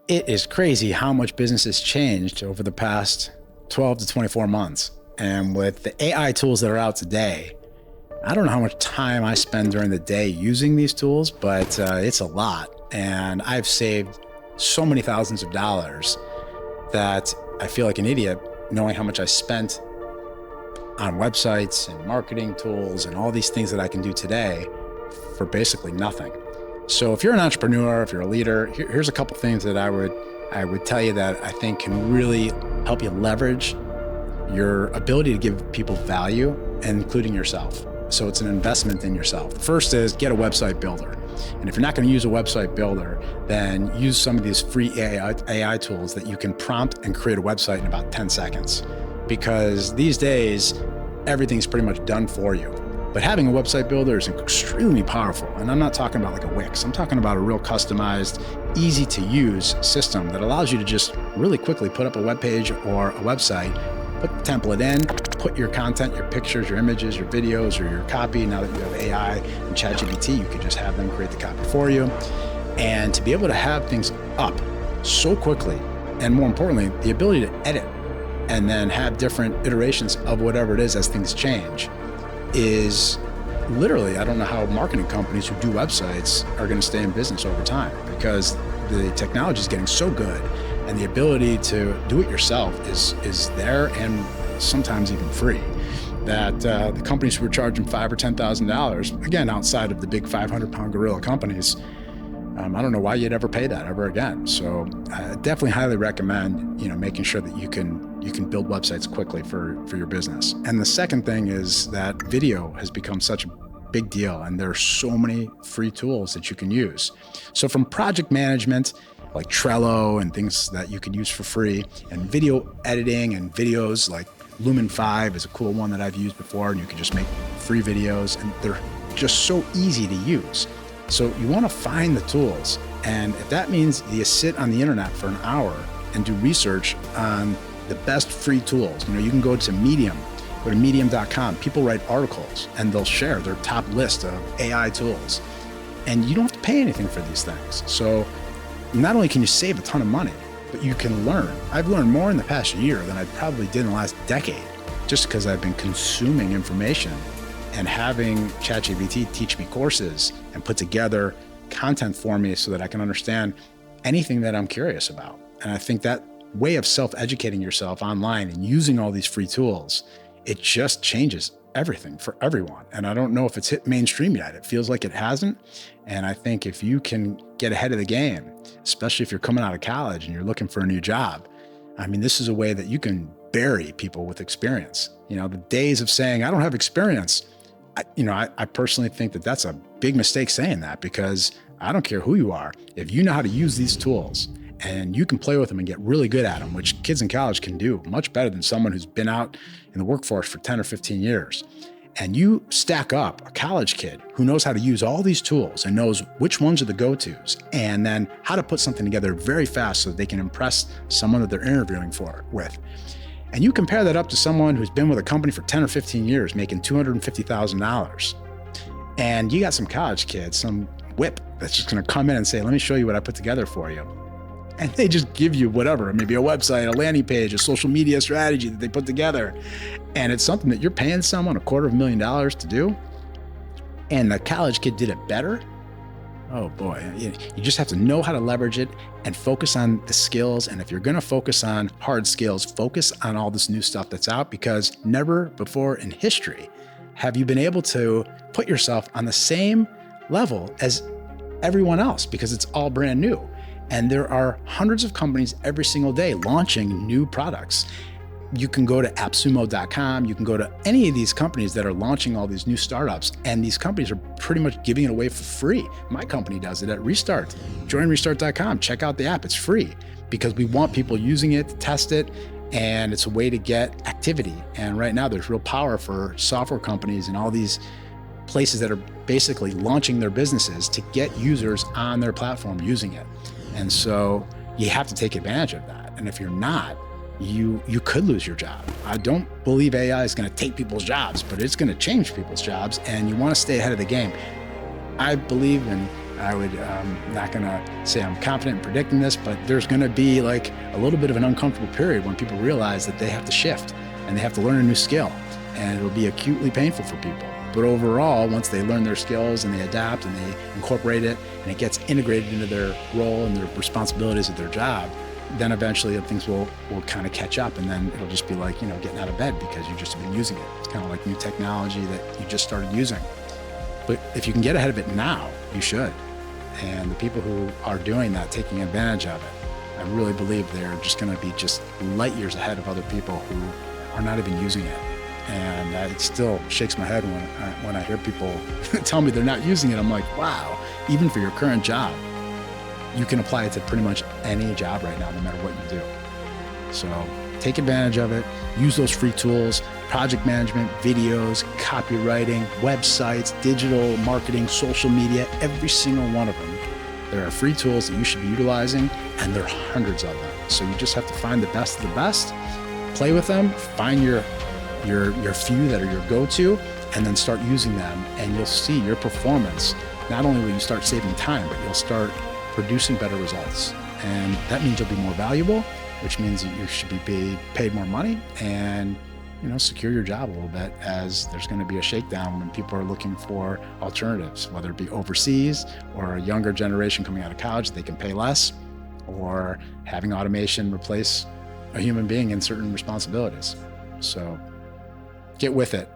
It is crazy how much business has changed over the past 12 to 24 months. And with the AI tools that are out today, I don't know how much time I spend during the day using these tools, but it's a lot. And I've saved so many thousands of dollars that I feel like an idiot knowing how much I spent on websites and marketing tools and all these things that I can do today for basically nothing. So if you're an entrepreneur, if you're a leader, here's a couple things that I would tell you that I think can really help you leverage your ability to give people value, including yourself. So it's an investment in yourself. The first is get a website builder. And if you're not going to use a website builder, then use some of these free AI tools that you can prompt and create a website in about 10 seconds. Because these days, everything's pretty much done for you. But having a website builder is extremely powerful. And I'm not talking about like a Wix. I'm talking about a real customized, easy to use system that allows you to just really quickly put up a web page or a website, put the template in, put your content, your pictures, your images, your videos, or your copy. Now that you have AI and ChatGPT, you can just have them create the copy for you. And to be able to have things up so quickly, and more importantly, the ability to edit and then have different iterations of whatever it is as things change, is literally, I don't know how marketing companies who do websites are going to stay in business over time, because the technology is getting so good and the ability to do it yourself is there, and sometimes even free, that the companies who are charging $5,000 or $10,000, again, outside of the big 500-pound gorilla companies, I don't know why you'd ever pay that ever again. So I definitely highly recommend, making sure that you can build websites quickly for your business. And the second thing is that video has become such a big deal, and there are so many free tools that you can use. So from project management, like Trello and things that you can use for free, and video editing and videos like Lumen 5 is a cool one that I've used before, and you can just make free videos, and they're just so easy to use. So you want to find the tools. And if that means you sit on the internet for an hour and do research on the best free tools, you can go to Medium, go to medium.com. People write articles and they'll share their top list of AI tools. And you don't have to pay anything for these things. So not only can you save a ton of money, but you can learn. I've learned more in the past year than I probably did in the last decade, just because I've been consuming information and having ChatGPT teach me courses and put together content for me so that I can understand anything that I'm curious about. And I think that way of self-educating yourself online and using all these free tools, it just changes everything for everyone. And I don't know if it's hit mainstream yet. It feels like it hasn't. And I think if you can get ahead of the game, especially if you're coming out of college and you're looking for a new job, this is a way that you can bury people with experience. The days of saying, I don't have experience, I personally think that that's a big mistake saying that, because I don't care who you are. If you know how to use these tools and you can play with them and get really good at them, which kids in college can do much better than someone who's been out in the workforce for 10 or 15 years. And you stack up a college kid who knows how to use all these tools and knows which ones are the go-tos, and then how to put something together very fast so that they can impress someone that they're interviewing with. And you compare that up to someone who's been with a company for 10 or 15 years, making $250,000. And you got some college kid, some whip that's just going to come in and say, let me show you what I put together for you. And they just give you whatever, maybe a website, a landing page, a social media strategy that they put together. And it's something that you're paying someone $250,000 to do. And the college kid did it better. Oh boy, you just have to know how to leverage it and focus on the skills. And if you're going to focus on hard skills, focus on all this new stuff that's out, because never before in history have you been able to put yourself on the same level as everyone else, because it's all brand new. And there are hundreds of companies every single day launching new products. You can go to 𝗶𝘀𝗶𝗴𝗵𝘁𝘀. You can go to any of these companies that are launching all these new startups, and these companies are pretty much giving it away for free. My company does it at Restart. Join restart.com. Check out the app. It's free, because we want people using it to test it, and it's a way to get activity. And right now there's real power for software companies and all these places that are basically launching their businesses to get users on their platform using it. And so you have to take advantage of that. And if you're not, you could lose your job. I don't believe AI is going to take people's jobs, but it's going to change people's jobs, and you want to stay ahead of the game. I believe in I would, not gonna say I'm confident in predicting this, but there's gonna be like a little bit of an uncomfortable period when people realize that they have to shift and they have to learn a new skill, and it'll be acutely painful for people. But overall, once they learn their skills and they adapt and they incorporate it and it gets integrated into their role and their responsibilities of their job, then eventually things will kind of catch up, and then it'll just be like, getting out of bed because you've just been using it. It's kind of like new technology that you just started using. But if you can get ahead of it now, you should. And the people who are doing that, taking advantage of it, I really believe they're just going to be just light years ahead of other people who are not even using it. And it still shakes my head when I hear people tell me they're not using it. I'm like, wow, even for your current job, you can apply it to pretty much any job right now, no matter what you do. So take advantage of it. Use those free tools: project management, videos, copywriting, websites, digital marketing, social media, every single one of them. There are free tools that you should be utilizing, and there are hundreds of them. So you just have to find the best of the best, play with them, find your few that are your go-to, and then start using them, and you'll see your performance. Not only will you start saving time, but you'll start producing better results. And that means you'll be more valuable, which means that you should be paid more money, and secure your job a little bit, as there's going to be a shakedown when people are looking for alternatives, whether it be overseas or a younger generation coming out of college, they can pay less, or having automation replace a human being in certain responsibilities. So get with it.